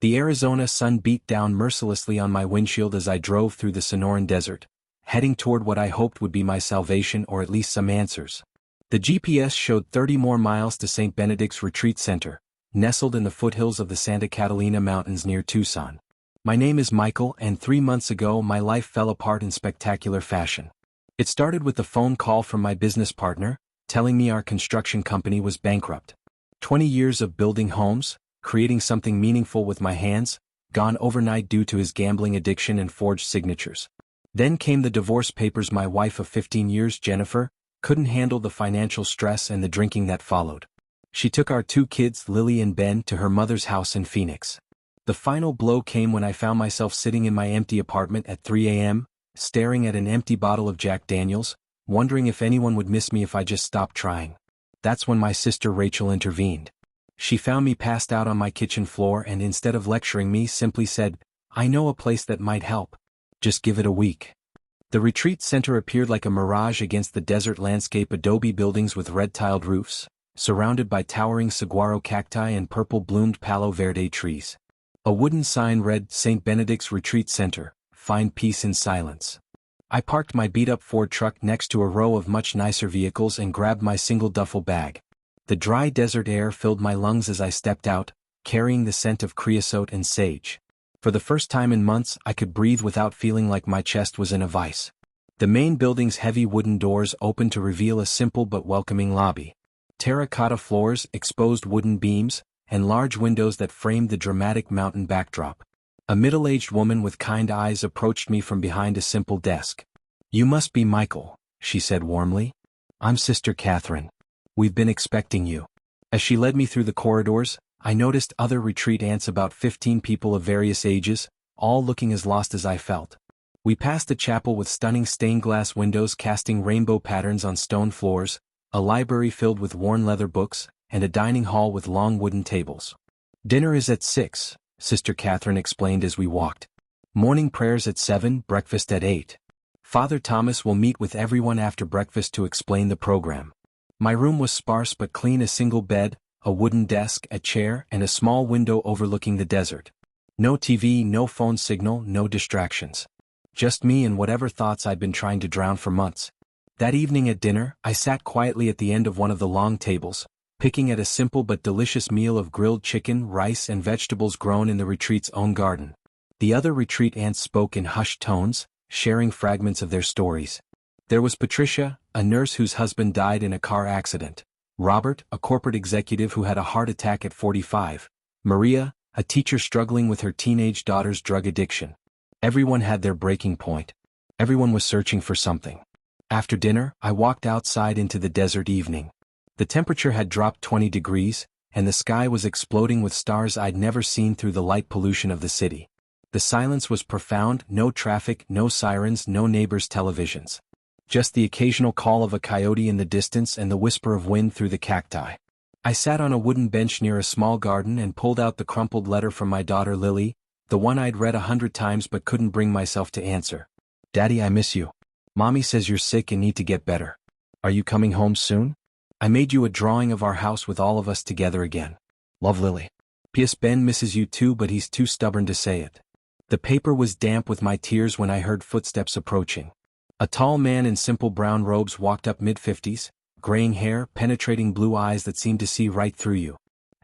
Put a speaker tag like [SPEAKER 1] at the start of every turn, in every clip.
[SPEAKER 1] The Arizona sun beat down mercilessly on my windshield as I drove through the Sonoran Desert, heading toward what I hoped would be my salvation or at least some answers. The GPS showed 30 more miles to St. Benedict's Retreat Center, nestled in the foothills of the Santa Catalina Mountains near Tucson. My name is Michael, and 3 months ago my life fell apart in spectacular fashion. It started with a phone call from my business partner, telling me our construction company was bankrupt. 20 years of building homes, creating something meaningful with my hands, gone overnight due to his gambling addiction and forged signatures. Then came the divorce papers. My wife of 15 years, Jennifer, couldn't handle the financial stress and the drinking that followed. She took our 2 kids, Lily and Ben, to her mother's house in Phoenix. The final blow came when I found myself sitting in my empty apartment at 3 a.m., staring at an empty bottle of Jack Daniels, wondering if anyone would miss me if I just stopped trying. That's when my sister Rachel intervened. She found me passed out on my kitchen floor and instead of lecturing me simply said, "I know a place that might help. Just give it a week." The retreat center appeared like a mirage against the desert landscape. Adobe buildings with red-tiled roofs, surrounded by towering saguaro cacti and purple-bloomed Palo Verde trees. A wooden sign read, "St. Benedict's Retreat Center, find peace in silence." I parked my beat-up Ford truck next to a row of much nicer vehicles and grabbed my single duffel bag. The dry desert air filled my lungs as I stepped out, carrying the scent of creosote and sage. For the first time in months, I could breathe without feeling like my chest was in a vice. The main building's heavy wooden doors opened to reveal a simple but welcoming lobby. Terracotta floors, exposed wooden beams, and large windows that framed the dramatic mountain backdrop. A middle-aged woman with kind eyes approached me from behind a simple desk. "You must be Michael," she said warmly. "I'm Sister Catherine. We've been expecting you." As she led me through the corridors, I noticed other retreat ants, about 15 people of various ages, all looking as lost as I felt. We passed a chapel with stunning stained-glass windows casting rainbow patterns on stone floors, a library filled with worn leather books, and a dining hall with long wooden tables. "Dinner is at 6, Sister Catherine explained as we walked. "Morning prayers at 7, breakfast at 8. Father Thomas will meet with everyone after breakfast to explain the program." My room was sparse but clean: a single bed, a wooden desk, a chair, and a small window overlooking the desert. No TV, no phone signal, no distractions. Just me and whatever thoughts I'd been trying to drown for months. That evening at dinner, I sat quietly at the end of one of the long tables, picking at a simple but delicious meal of grilled chicken, rice, and vegetables grown in the retreat's own garden. The other retreat ants spoke in hushed tones, sharing fragments of their stories. There was Patricia, a nurse whose husband died in a car accident. Robert, a corporate executive who had a heart attack at 45. Maria, a teacher struggling with her teenage daughter's drug addiction. Everyone had their breaking point. Everyone was searching for something. After dinner, I walked outside into the desert evening. The temperature had dropped 20 degrees, and the sky was exploding with stars I'd never seen through the light pollution of the city. The silence was profound: no traffic, no sirens, no neighbors' televisions. Just the occasional call of a coyote in the distance and the whisper of wind through the cacti. I sat on a wooden bench near a small garden and pulled out the crumpled letter from my daughter Lily, the one I'd read 100 times but couldn't bring myself to answer. "Daddy, I miss you. Mommy says you're sick and need to get better. Are you coming home soon? I made you a drawing of our house with all of us together again. Love, Lily. P.S. Ben misses you too, but he's too stubborn to say it." The paper was damp with my tears when I heard footsteps approaching. A tall man in simple brown robes walked up, mid-50s, graying hair, penetrating blue eyes that seemed to see right through you.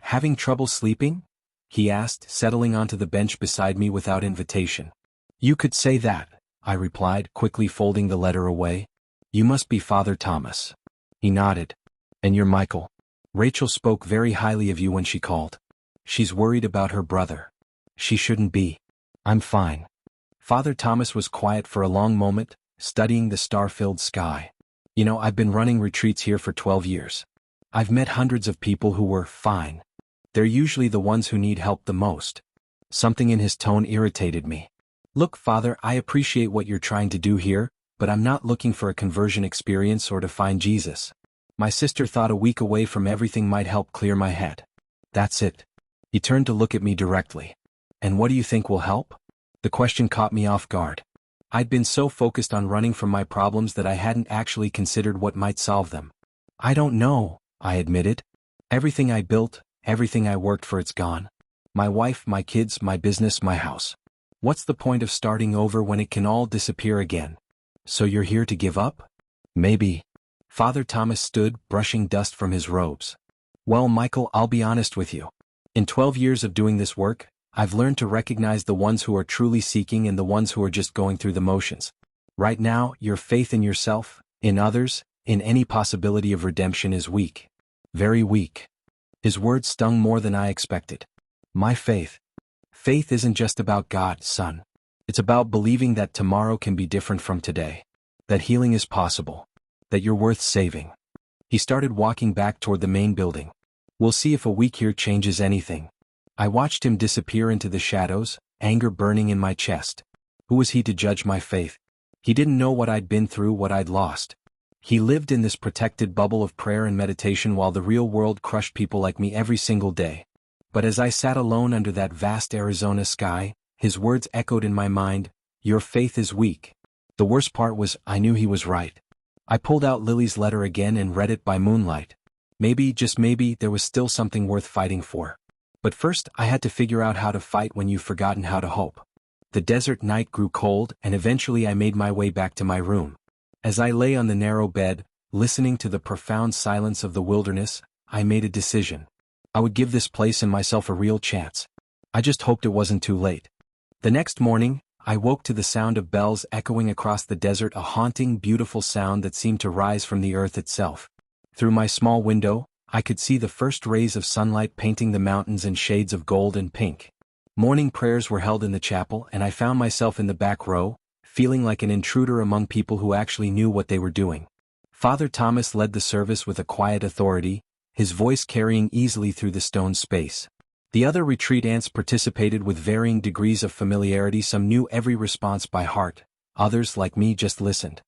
[SPEAKER 1] "Having trouble sleeping?" he asked, settling onto the bench beside me without invitation. "You could say that," I replied, quickly folding the letter away. "You must be Father Thomas." He nodded. "And you're Michael. Rachel spoke very highly of you when she called. She's worried about her brother." "She shouldn't be. I'm fine." Father Thomas was quiet for a long moment, studying the star-filled sky. "You know, I've been running retreats here for 12 years. I've met hundreds of people who were fine. They're usually the ones who need help the most." Something in his tone irritated me. "Look, Father, I appreciate what you're trying to do here, but I'm not looking for a conversion experience or to find Jesus. My sister thought a week away from everything might help clear my head. That's it." He turned to look at me directly. "And what do you think will help?" The question caught me off guard. I'd been so focused on running from my problems that I hadn't actually considered what might solve them. "I don't know," I admitted. "Everything I built, everything I worked for, it's gone. My wife, my kids, my business, my house. What's the point of starting over when it can all disappear again? So you're here to give up? Maybe. Father Thomas stood, brushing dust from his robes. Well, Michael, I'll be honest with you. In 12 years of doing this work, I've learned to recognize the ones who are truly seeking and the ones who are just going through the motions. Right now, your faith in yourself, in others, in any possibility of redemption is weak. Very weak. His words stung more than I expected. My faith. Faith isn't just about God, son. It's about believing that tomorrow can be different from today. That healing is possible. That you're worth saving. He started walking back toward the main building. We'll see if a week here changes anything. I watched him disappear into the shadows, anger burning in my chest. Who was he to judge my faith? He didn't know what I'd been through, what I'd lost. He lived in this protected bubble of prayer and meditation while the real world crushed people like me every single day. But as I sat alone under that vast Arizona sky, his words echoed in my mind, "Your faith is weak." The worst part was, I knew he was right. I pulled out Lily's letter again and read it by moonlight. Maybe, just maybe, there was still something worth fighting for. But first, I had to figure out how to fight when you've forgotten how to hope. The desert night grew cold, and eventually I made my way back to my room. As I lay on the narrow bed, listening to the profound silence of the wilderness, I made a decision. I would give this place and myself a real chance. I just hoped it wasn't too late. The next morning, I woke to the sound of bells echoing across the desert, a haunting, beautiful sound that seemed to rise from the earth itself. Through my small window, I could see the first rays of sunlight painting the mountains in shades of gold and pink. Morning prayers were held in the chapel, and I found myself in the back row, feeling like an intruder among people who actually knew what they were doing. Father Thomas led the service with a quiet authority, his voice carrying easily through the stone space. The other retreat ants participated with varying degrees of familiarity. Some knew every response by heart, others, like me, just listened.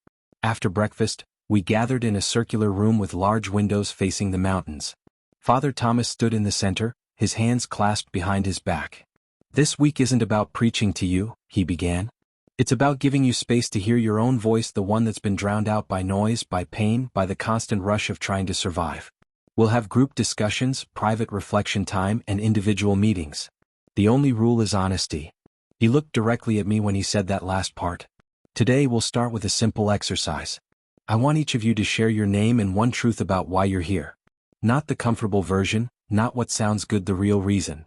[SPEAKER 1] After breakfast, we gathered in a circular room with large windows facing the mountains. Father Thomas stood in the center, his hands clasped behind his back. "This week isn't about preaching to you," he began. "It's about giving you space to hear your own voice, the one that's been drowned out by noise, by pain, by the constant rush of trying to survive. We'll have group discussions, private reflection time, and individual meetings. The only rule is honesty." He looked directly at me when he said that last part. "Today we'll start with a simple exercise. I want each of you to share your name and one truth about why you're here. Not the comfortable version, not what sounds good, the real reason."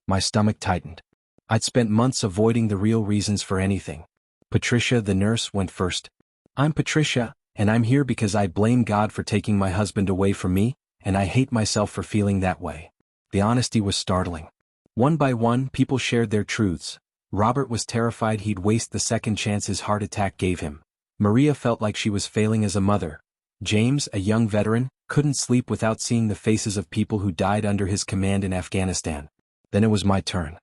[SPEAKER 1] My stomach tightened. I'd spent months avoiding the real reasons for anything. Patricia, the nurse, went first. "I'm Patricia, and I'm here because I blame God for taking my husband away from me, and I hate myself for feeling that way." The honesty was startling. One by one, people shared their truths. Robert was terrified he'd waste the second chance his heart attack gave him. Maria felt like she was failing as a mother. James, a young veteran, couldn't sleep without seeing the faces of people who died under his command in Afghanistan. Then it was my turn.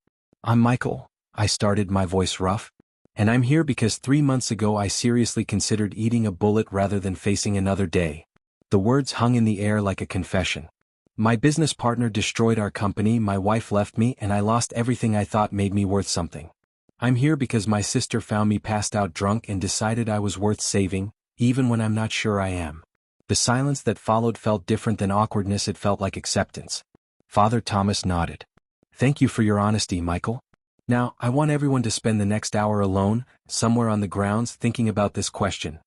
[SPEAKER 1] "I'm Michael," I started, my voice rough. "And I'm here because 3 months ago I seriously considered eating a bullet rather than facing another day." The words hung in the air like a confession. My business partner destroyed our company, my wife left me, and I lost everything I thought made me worth something. I'm here because my sister found me passed out drunk and decided I was worth saving, even when I'm not sure I am. The silence that followed felt different than awkwardness, it felt like acceptance. Father Thomas nodded. "Thank you for your honesty, Michael. Now, I want everyone to spend the next hour alone, somewhere on the grounds, thinking about this question.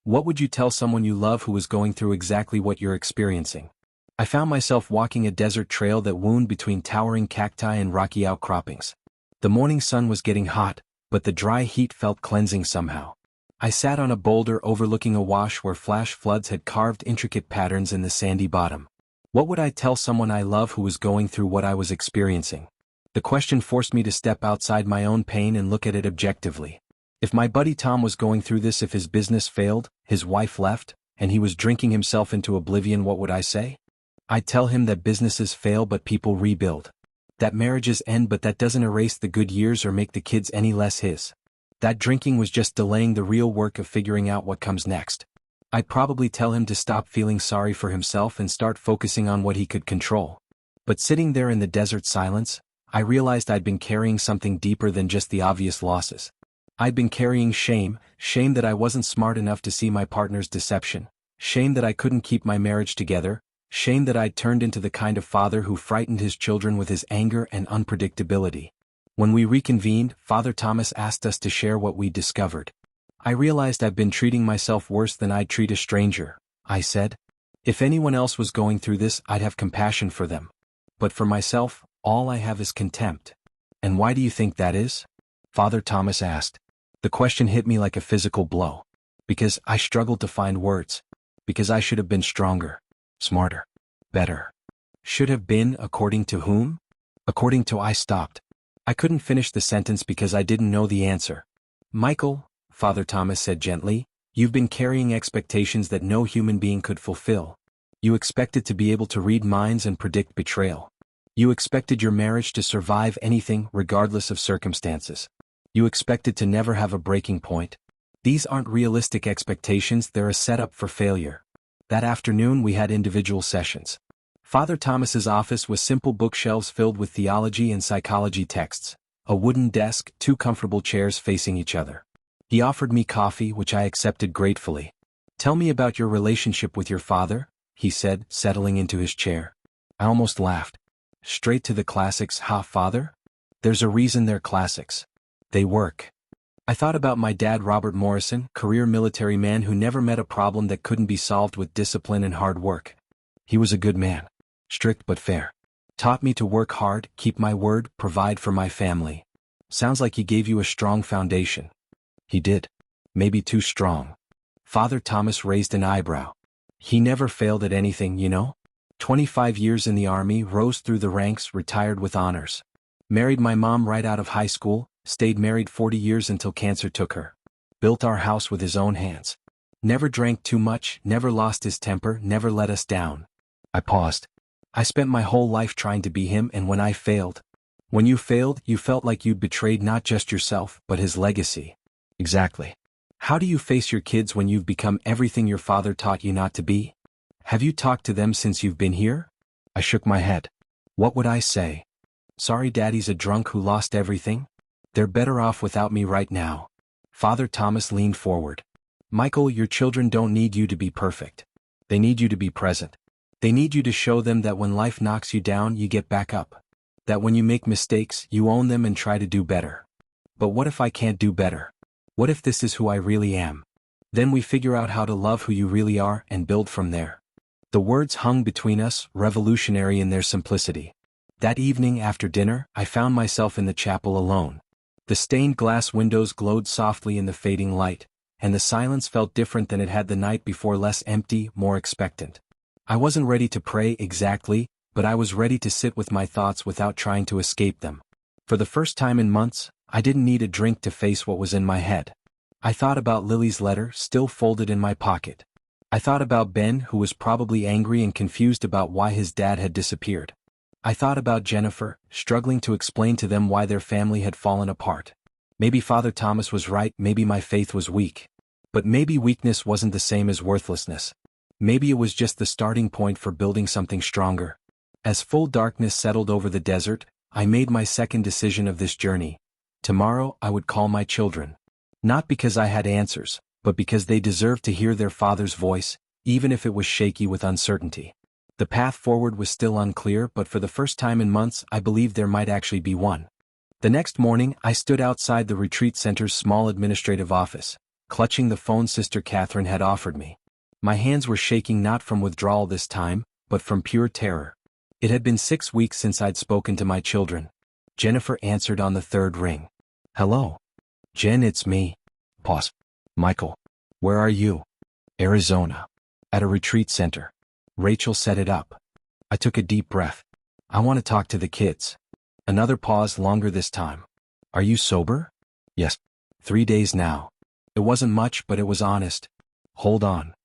[SPEAKER 1] What would you tell someone you love who is going through exactly what you're experiencing?" I found myself walking a desert trail that wound between towering cacti and rocky outcroppings. The morning sun was getting hot, but the dry heat felt cleansing somehow. I sat on a boulder overlooking a wash where flash floods had carved intricate patterns in the sandy bottom. What would I tell someone I love who was going through what I was experiencing? The question forced me to step outside my own pain and look at it objectively. If my buddy Tom was going through this, if his business failed, his wife left, and he was drinking himself into oblivion, what would I say? I'd tell him that businesses fail but people rebuild. That marriages end but that doesn't erase the good years or make the kids any less his. That drinking was just delaying the real work of figuring out what comes next. I'd probably tell him to stop feeling sorry for himself and start focusing on what he could control. But sitting there in the desert silence, I realized I'd been carrying something deeper than just the obvious losses. I'd been carrying shame, shame that I wasn't smart enough to see my partner's deception, shame that I couldn't keep my marriage together, Shame that I'd turned into the kind of father who frightened his children with his anger and unpredictability. When we reconvened, Father Thomas asked us to share what we'd discovered. I realized I've been treating myself worse than I'd treat a stranger, I said. If anyone else was going through this, I'd have compassion for them. But for myself, all I have is contempt. And why do you think that is? Father Thomas asked. The question hit me like a physical blow. Because I struggled to find words. Because I should have been stronger, smarter, better. Should have been according to whom? According to I stopped. I couldn't finish the sentence because I didn't know the answer. Michael, Father Thomas said gently, you've been carrying expectations that no human being could fulfill. You expected to be able to read minds and predict betrayal. You expected your marriage to survive anything regardless of circumstances. You expected to never have a breaking point. These aren't realistic expectations, they're a setup for failure. That afternoon we had individual sessions. Father Thomas's office was simple bookshelves filled with theology and psychology texts, a wooden desk, 2 comfortable chairs facing each other. He offered me coffee, which I accepted gratefully. Tell me about your relationship with your father, he said, settling into his chair. I almost laughed. Straight to the classics, father? There's a reason they're classics. They work. I thought about my dad, Robert Morrison, career military man who never met a problem that couldn't be solved with discipline and hard work. He was a good man. Strict but fair. Taught me to work hard, keep my word, provide for my family. Sounds like he gave you a strong foundation. He did. Maybe too strong. Father Thomas raised an eyebrow. He never failed at anything, you know? 25 years in the army, rose through the ranks, retired with honors. Married my mom right out of high school, stayed married 40 years until cancer took her. Built our house with his own hands. Never drank too much, never lost his temper, never let us down. I paused. I spent my whole life trying to be him, and when I failed. When you failed, you felt like you'd betrayed not just yourself, but his legacy. Exactly. How do you face your kids when you've become everything your father taught you not to be? Have you talked to them since you've been here? I shook my head. What would I say? Sorry, Daddy's a drunk who lost everything? They're better off without me right now. Father Thomas leaned forward. Michael, your children don't need you to be perfect. They need you to be present. They need you to show them that when life knocks you down, you get back up. That when you make mistakes, you own them and try to do better. But what if I can't do better? What if this is who I really am? Then we figure out how to love who you really are and build from there. The words hung between us, revolutionary in their simplicity. That evening after dinner, I found myself in the chapel alone. The stained glass windows glowed softly in the fading light, and the silence felt different than it had the night before, less empty, more expectant. I wasn't ready to pray exactly, but I was ready to sit with my thoughts without trying to escape them. For the first time in months, I didn't need a drink to face what was in my head. I thought about Lily's letter, still folded in my pocket. I thought about Ben, who was probably angry and confused about why his dad had disappeared. I thought about Jennifer, struggling to explain to them why their family had fallen apart. Maybe Father Thomas was right, maybe my faith was weak. But maybe weakness wasn't the same as worthlessness. Maybe it was just the starting point for building something stronger. As full darkness settled over the desert, I made my second decision of this journey. Tomorrow I would call my children. Not because I had answers, but because they deserved to hear their father's voice, even if it was shaky with uncertainty. The path forward was still unclear, but for the first time in months I believed there might actually be one. The next morning I stood outside the retreat center's small administrative office, clutching the phone Sister Catherine had offered me. My hands were shaking, not from withdrawal this time, but from pure terror. It had been 6 weeks since I'd spoken to my children. Jennifer answered on the third ring. Hello. Jen, it's me. Pause. Michael. Where are you? Arizona. At a retreat center. Rachel set it up. I took a deep breath. I want to talk to the kids. Another pause, longer this time. Are you sober? Yes. 3 days now. It wasn't much, but it was honest. Hold on.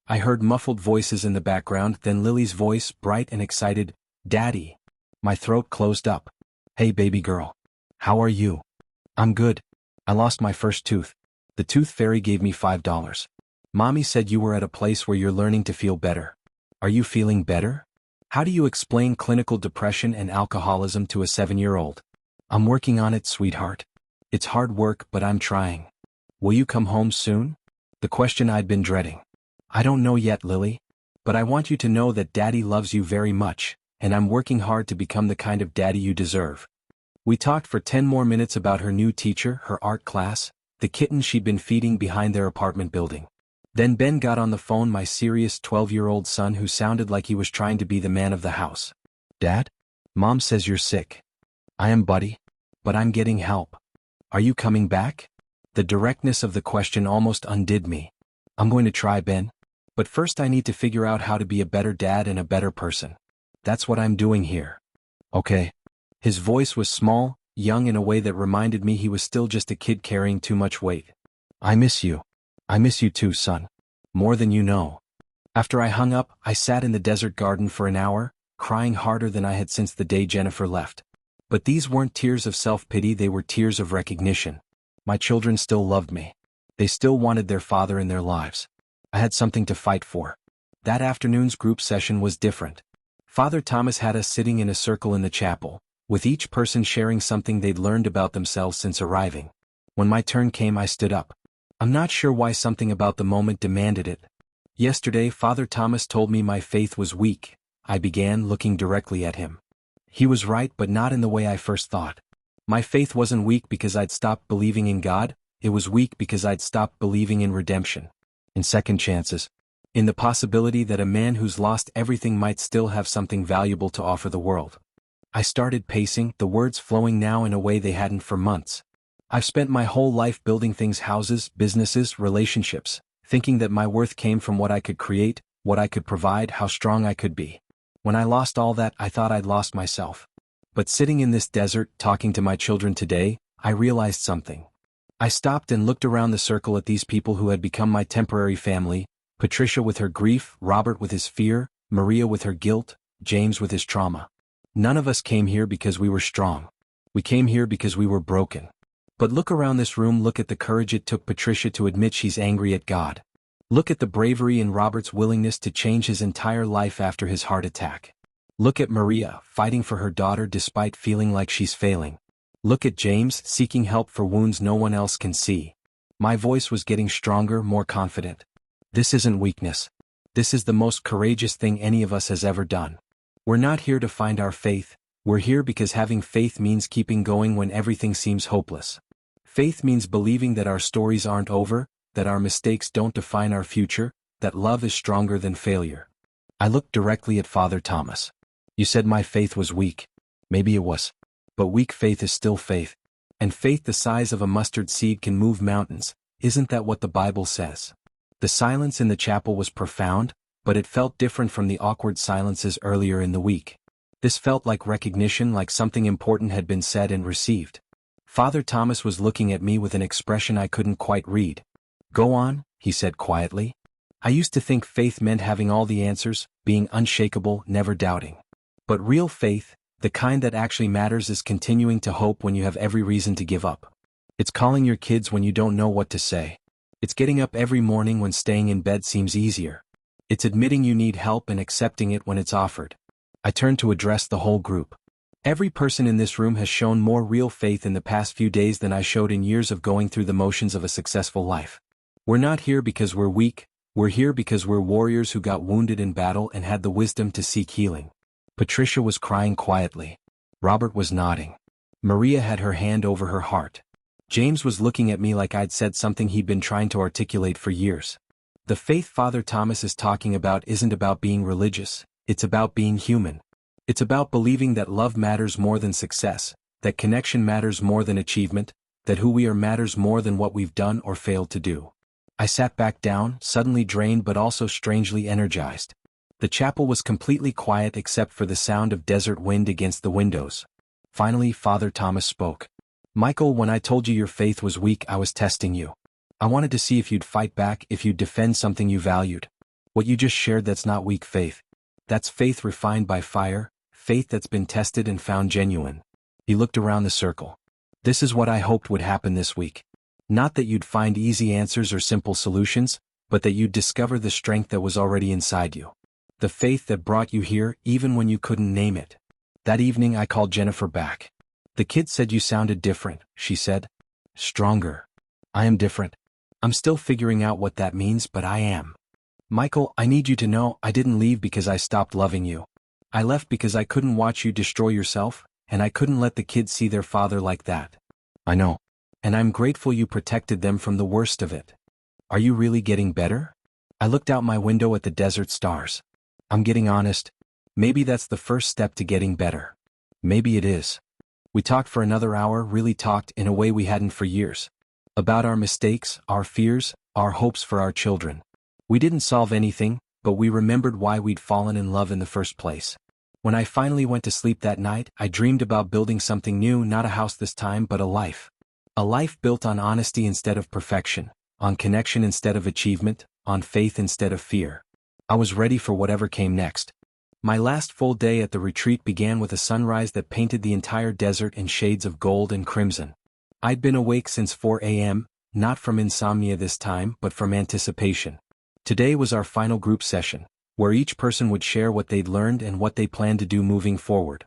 [SPEAKER 1] I heard muffled voices in the background, then Lily's voice, bright and excited. Daddy. My throat closed up. Hey baby girl. How are you? I'm good. I lost my first tooth. The tooth fairy gave me $5. Mommy said you were at a place where you're learning to feel better. Are you feeling better? How do you explain clinical depression and alcoholism to a 7-year-old? I'm working on it, sweetheart. It's hard work, but I'm trying. Will you come home soon? The question I'd been dreading. I don't know yet, Lily. But I want you to know that Daddy loves you very much, and I'm working hard to become the kind of daddy you deserve. We talked for 10 more minutes about her new teacher, her art class, the kitten she'd been feeding behind their apartment building. Then Ben got on the phone, my serious 12-year-old son who sounded like he was trying to be the man of the house. Dad? Mom says you're sick. I am, buddy. But I'm getting help. Are you coming back? The directness of the question almost undid me. I'm going to try, Ben. But first I need to figure out how to be a better dad and a better person. That's what I'm doing here. Okay. His voice was small, young in a way that reminded me he was still just a kid carrying too much weight. I miss you. I miss you too, son. More than you know. After I hung up, I sat in the desert garden for an hour, crying harder than I had since the day Jennifer left. But these weren't tears of self-pity, they were tears of recognition. My children still loved me. They still wanted their father in their lives. I had something to fight for. That afternoon's group session was different. Father Thomas had us sitting in a circle in the chapel, with each person sharing something they'd learned about themselves since arriving. When my turn came, I stood up. I'm not sure why, something about the moment demanded it. Yesterday, Father Thomas told me my faith was weak. I began, looking directly at him. He was right, but not in the way I first thought. My faith wasn't weak because I'd stopped believing in God, it was weak because I'd stopped believing in redemption, in second chances, in the possibility that a man who's lost everything might still have something valuable to offer the world. I started pacing, the words flowing now in a way they hadn't for months. I've spent my whole life building things, houses, businesses, relationships, thinking that my worth came from what I could create, what I could provide, how strong I could be. When I lost all that, I thought I'd lost myself. But sitting in this desert, talking to my children today, I realized something. I stopped and looked around the circle at these people who had become my temporary family, Patricia with her grief, Robert with his fear, Maria with her guilt, James with his trauma. None of us came here because we were strong. We came here because we were broken. But look around this room, look at the courage it took Patricia to admit she's angry at God. Look at the bravery in Robert's willingness to change his entire life after his heart attack. Look at Maria, fighting for her daughter despite feeling like she's failing. Look at James, seeking help for wounds no one else can see. My voice was getting stronger, more confident. This isn't weakness. This is the most courageous thing any of us has ever done. We're not here to find our faith, we're here because having faith means keeping going when everything seems hopeless. Faith means believing that our stories aren't over, that our mistakes don't define our future, that love is stronger than failure. I looked directly at Father Thomas. You said my faith was weak. Maybe it was. But weak faith is still faith. And faith the size of a mustard seed can move mountains. Isn't that what the Bible says? The silence in the chapel was profound, but it felt different from the awkward silences earlier in the week. This felt like recognition, like something important had been said and received. Father Thomas was looking at me with an expression I couldn't quite read. Go on, he said quietly. I used to think faith meant having all the answers, being unshakable, never doubting. But real faith, the kind that actually matters, is continuing to hope when you have every reason to give up. It's calling your kids when you don't know what to say. It's getting up every morning when staying in bed seems easier. It's admitting you need help and accepting it when it's offered. I turned to address the whole group. Every person in this room has shown more real faith in the past few days than I showed in years of going through the motions of a successful life. We're not here because we're weak, we're here because we're warriors who got wounded in battle and had the wisdom to seek healing. Patricia was crying quietly. Robert was nodding. Maria had her hand over her heart. James was looking at me like I'd said something he'd been trying to articulate for years. The faith Father Thomas is talking about isn't about being religious, it's about being human. It's about believing that love matters more than success, that connection matters more than achievement, that who we are matters more than what we've done or failed to do. I sat back down, suddenly drained but also strangely energized. The chapel was completely quiet except for the sound of desert wind against the windows. Finally, Father Thomas spoke. Michael, when I told you your faith was weak, I was testing you. I wanted to see if you'd fight back, if you'd defend something you valued. What you just shared, that's not weak faith. That's faith refined by fire, faith that's been tested and found genuine. He looked around the circle. This is what I hoped would happen this week. Not that you'd find easy answers or simple solutions, but that you'd discover the strength that was already inside you. The faith that brought you here, even when you couldn't name it. That evening I called Jennifer back. The kids said you sounded different, she said. Stronger. I am different. I'm still figuring out what that means, but I am. Michael, I need you to know I didn't leave because I stopped loving you. I left because I couldn't watch you destroy yourself, and I couldn't let the kids see their father like that. I know. And I'm grateful you protected them from the worst of it. Are you really getting better? I looked out my window at the desert stars. I'm getting honest. Maybe that's the first step to getting better. Maybe it is. We talked for another hour, really talked in a way we hadn't for years. About our mistakes, our fears, our hopes for our children. We didn't solve anything, but we remembered why we'd fallen in love in the first place. When I finally went to sleep that night, I dreamed about building something new, not a house this time, but a life. A life built on honesty instead of perfection, on connection instead of achievement, on faith instead of fear. I was ready for whatever came next. My last full day at the retreat began with a sunrise that painted the entire desert in shades of gold and crimson. I'd been awake since 4 a.m., not from insomnia this time, but from anticipation. Today was our final group session, where each person would share what they'd learned and what they planned to do moving forward.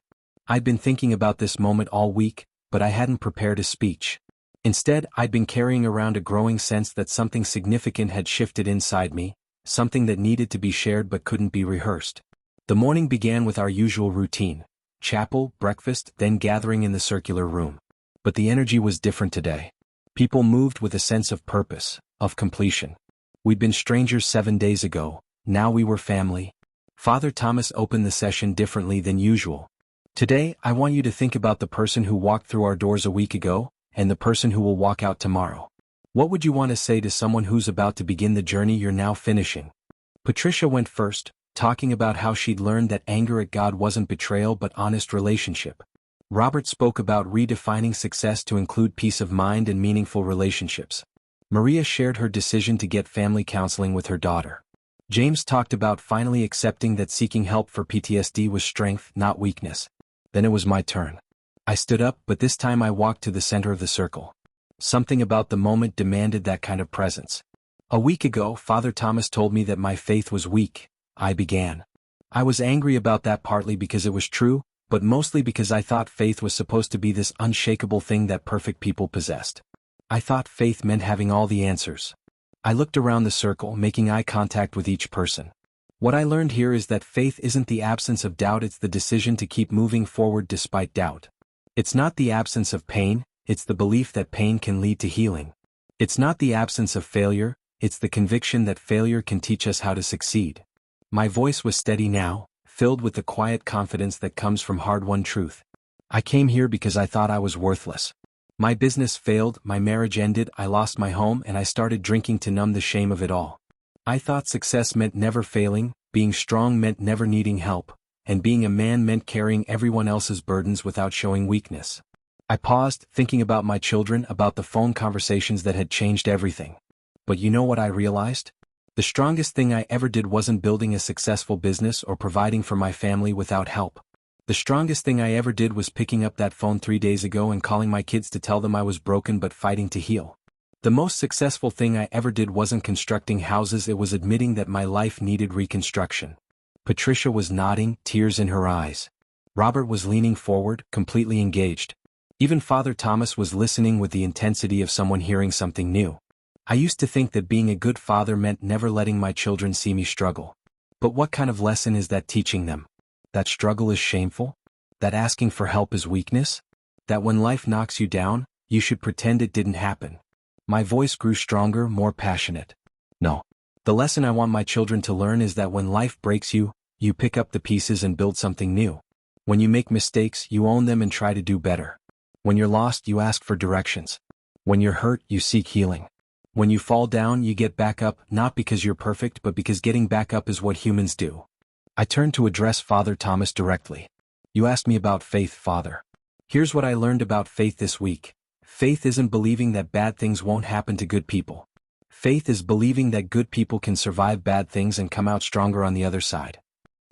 [SPEAKER 1] I'd been thinking about this moment all week, but I hadn't prepared a speech. Instead, I'd been carrying around a growing sense that something significant had shifted inside me, something that needed to be shared but couldn't be rehearsed. The morning began with our usual routine: chapel, breakfast, then gathering in the circular room. But the energy was different today. People moved with a sense of purpose, of completion. We'd been strangers 7 days ago, now we were family. Father Thomas opened the session differently than usual. Today, I want you to think about the person who walked through our doors a week ago, and the person who will walk out tomorrow. What would you want to say to someone who's about to begin the journey you're now finishing? Patricia went first, talking about how she'd learned that anger at God wasn't betrayal but honest relationship. Robert spoke about redefining success to include peace of mind and meaningful relationships. Maria shared her decision to get family counseling with her daughter. James talked about finally accepting that seeking help for PTSD was strength, not weakness. Then it was my turn. I stood up, but this time I walked to the center of the circle. Something about the moment demanded that kind of presence. A week ago, Father Thomas told me that my faith was weak. I began. I was angry about that, partly because it was true, but mostly because I thought faith was supposed to be this unshakable thing that perfect people possessed. I thought faith meant having all the answers. I looked around the circle, making eye contact with each person. What I learned here is that faith isn't the absence of doubt, it's the decision to keep moving forward despite doubt. It's not the absence of pain, it's the belief that pain can lead to healing. It's not the absence of failure, it's the conviction that failure can teach us how to succeed. My voice was steady now, filled with the quiet confidence that comes from hard-won truth. I came here because I thought I was worthless. My business failed, my marriage ended, I lost my home, and I started drinking to numb the shame of it all. I thought success meant never failing, being strong meant never needing help, and being a man meant carrying everyone else's burdens without showing weakness. I paused, thinking about my children, about the phone conversations that had changed everything. But you know what I realized? The strongest thing I ever did wasn't building a successful business or providing for my family without help. The strongest thing I ever did was picking up that phone 3 days ago and calling my kids to tell them I was broken but fighting to heal. The most successful thing I ever did wasn't constructing houses, it was admitting that my life needed reconstruction. Patricia was nodding, tears in her eyes. Robert was leaning forward, completely engaged. Even Father Thomas was listening with the intensity of someone hearing something new. I used to think that being a good father meant never letting my children see me struggle. But what kind of lesson is that teaching them? That struggle is shameful? That asking for help is weakness? That when life knocks you down, you should pretend it didn't happen? My voice grew stronger, more passionate. No. The lesson I want my children to learn is that when life breaks you, you pick up the pieces and build something new. When you make mistakes, you own them and try to do better. When you're lost, you ask for directions. When you're hurt, you seek healing. When you fall down, you get back up, not because you're perfect but because getting back up is what humans do. I turned to address Father Thomas directly. You asked me about faith, Father. Here's what I learned about faith this week. Faith isn't believing that bad things won't happen to good people. Faith is believing that good people can survive bad things and come out stronger on the other side.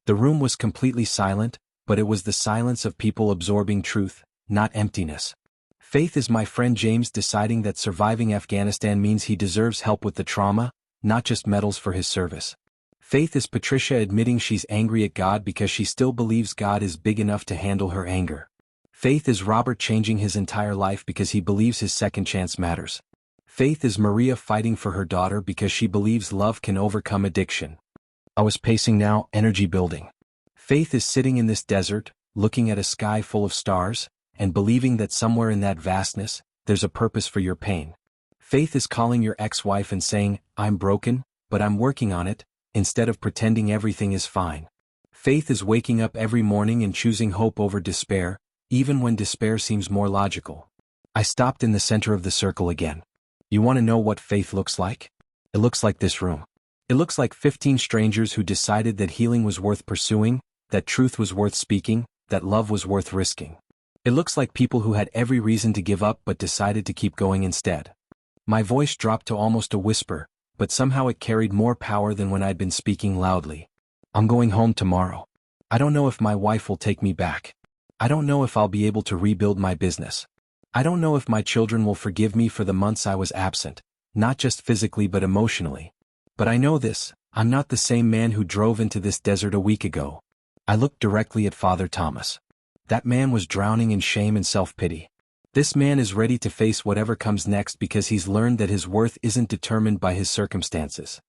[SPEAKER 1] The room was completely silent, but it was the silence of people absorbing truth, not emptiness. Faith is my friend James deciding that surviving Afghanistan means he deserves help with the trauma, not just medals for his service. Faith is Patricia admitting she's angry at God because she still believes God is big enough to handle her anger. Faith is Robert changing his entire life because he believes his second chance matters. Faith is Maria fighting for her daughter because she believes love can overcome addiction. I was pacing now, energy building. Faith is sitting in this desert, looking at a sky full of stars, and believing that somewhere in that vastness, there's a purpose for your pain. Faith is calling your ex-wife and saying, "I'm broken, but I'm working on it," instead of pretending everything is fine. Faith is waking up every morning and choosing hope over despair, even when despair seems more logical. I stopped in the center of the circle again. You want to know what faith looks like? It looks like this room. It looks like 15 strangers who decided that healing was worth pursuing, that truth was worth speaking, that love was worth risking. It looks like people who had every reason to give up but decided to keep going instead. My voice dropped to almost a whisper, but somehow it carried more power than when I'd been speaking loudly. I'm going home tomorrow. I don't know if my wife will take me back. I don't know if I'll be able to rebuild my business. I don't know if my children will forgive me for the months I was absent, not just physically but emotionally. But I know this, I'm not the same man who drove into this desert a week ago. I looked directly at Father Thomas. That man was drowning in shame and self-pity. This man is ready to face whatever comes next because he's learned that his worth isn't determined by his circumstances.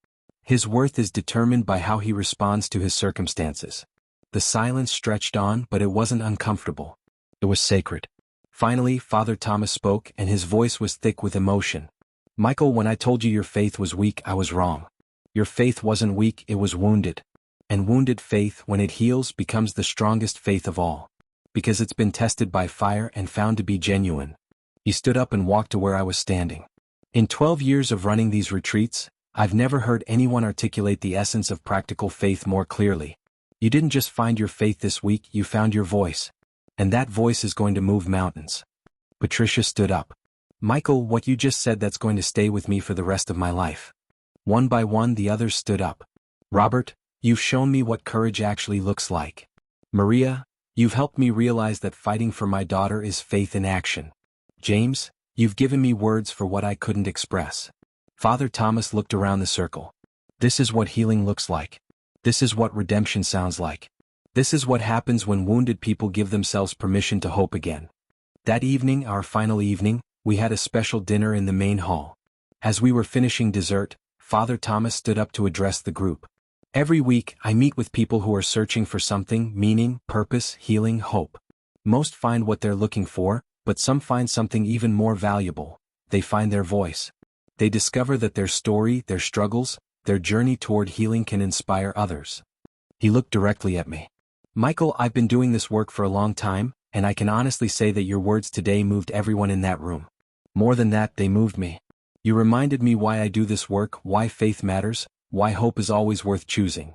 [SPEAKER 1] His worth is determined by how he responds to his circumstances. The silence stretched on, but it wasn't uncomfortable. It was sacred. Finally, Father Thomas spoke, and his voice was thick with emotion. "Michael, when I told you your faith was weak, I was wrong. Your faith wasn't weak, it was wounded. And wounded faith, when it heals, becomes the strongest faith of all. Because it's been tested by fire and found to be genuine." He stood up and walked to where I was standing. In 12 years of running these retreats, I've never heard anyone articulate the essence of practical faith more clearly. You didn't just find your faith this week, you found your voice. And that voice is going to move mountains. Patricia stood up. "Michael, what you just said, that's going to stay with me for the rest of my life." One by one the others stood up. "Robert, you've shown me what courage actually looks like. Maria, you've helped me realize that fighting for my daughter is faith in action. James, you've given me words for what I couldn't express." Father Thomas looked around the circle. "This is what healing looks like. This is what redemption sounds like. This is what happens when wounded people give themselves permission to hope again." That evening, our final evening, we had a special dinner in the main hall. As we were finishing dessert, Father Thomas stood up to address the group. "Every week, I meet with people who are searching for something: meaning, purpose, healing, hope. Most find what they're looking for, but some find something even more valuable. They find their voice. They discover that their story, their struggles, their journey toward healing can inspire others." He looked directly at me. "Michael, I've been doing this work for a long time, and I can honestly say that your words today moved everyone in that room. More than that, they moved me. You reminded me why I do this work, why faith matters, why hope is always worth choosing."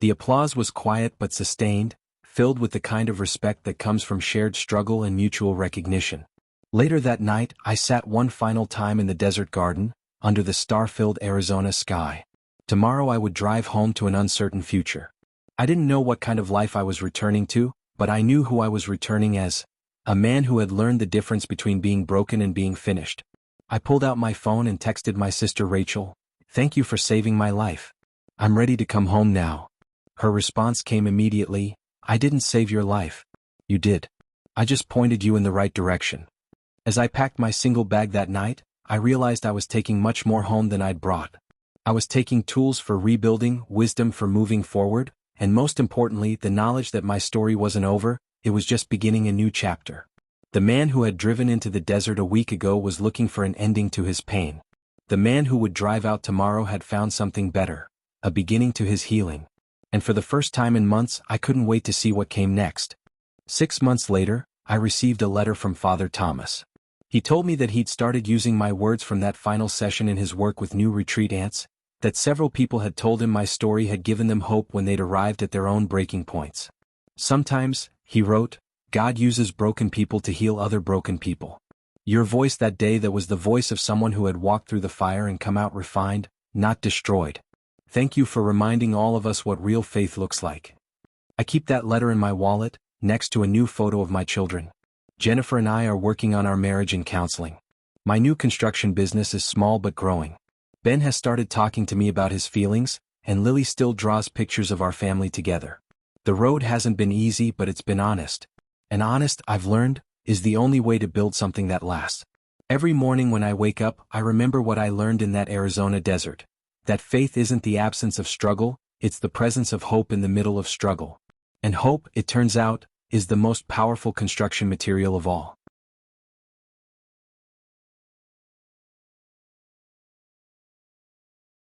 [SPEAKER 1] The applause was quiet but sustained, filled with the kind of respect that comes from shared struggle and mutual recognition. Later that night, I sat one final time in the desert garden, under the star-filled Arizona sky. Tomorrow I would drive home to an uncertain future. I didn't know what kind of life I was returning to, but I knew who I was returning as: a man who had learned the difference between being broken and being finished. I pulled out my phone and texted my sister Rachel, "Thank you for saving my life. I'm ready to come home now." Her response came immediately: "I didn't save your life. You did. I just pointed you in the right direction." As I packed my single bag that night, I realized I was taking much more home than I'd brought. I was taking tools for rebuilding, wisdom for moving forward, and most importantly, the knowledge that my story wasn't over, it was just beginning a new chapter. The man who had driven into the desert a week ago was looking for an ending to his pain. The man who would drive out tomorrow had found something better, a beginning to his healing. And for the first time in months, I couldn't wait to see what came next. 6 months later, I received a letter from Father Thomas. He told me that he'd started using my words from that final session in his work with new retreat ants, that several people had told him my story had given them hope when they'd arrived at their own breaking points. "Sometimes," he wrote, "God uses broken people to heal other broken people. Your voice that day, that was the voice of someone who had walked through the fire and come out refined, not destroyed. Thank you for reminding all of us what real faith looks like." I keep that letter in my wallet, next to a new photo of my children. Jennifer and I are working on our marriage and counseling. My new construction business is small but growing. Ben has started talking to me about his feelings, and Lily still draws pictures of our family together. The road hasn't been easy, but it's been honest. And honest, I've learned, is the only way to build something that lasts. Every morning when I wake up, I remember what I learned in that Arizona desert. That faith isn't the absence of struggle, it's the presence of hope in the middle of struggle. And hope, it turns out, is the most powerful construction material of all.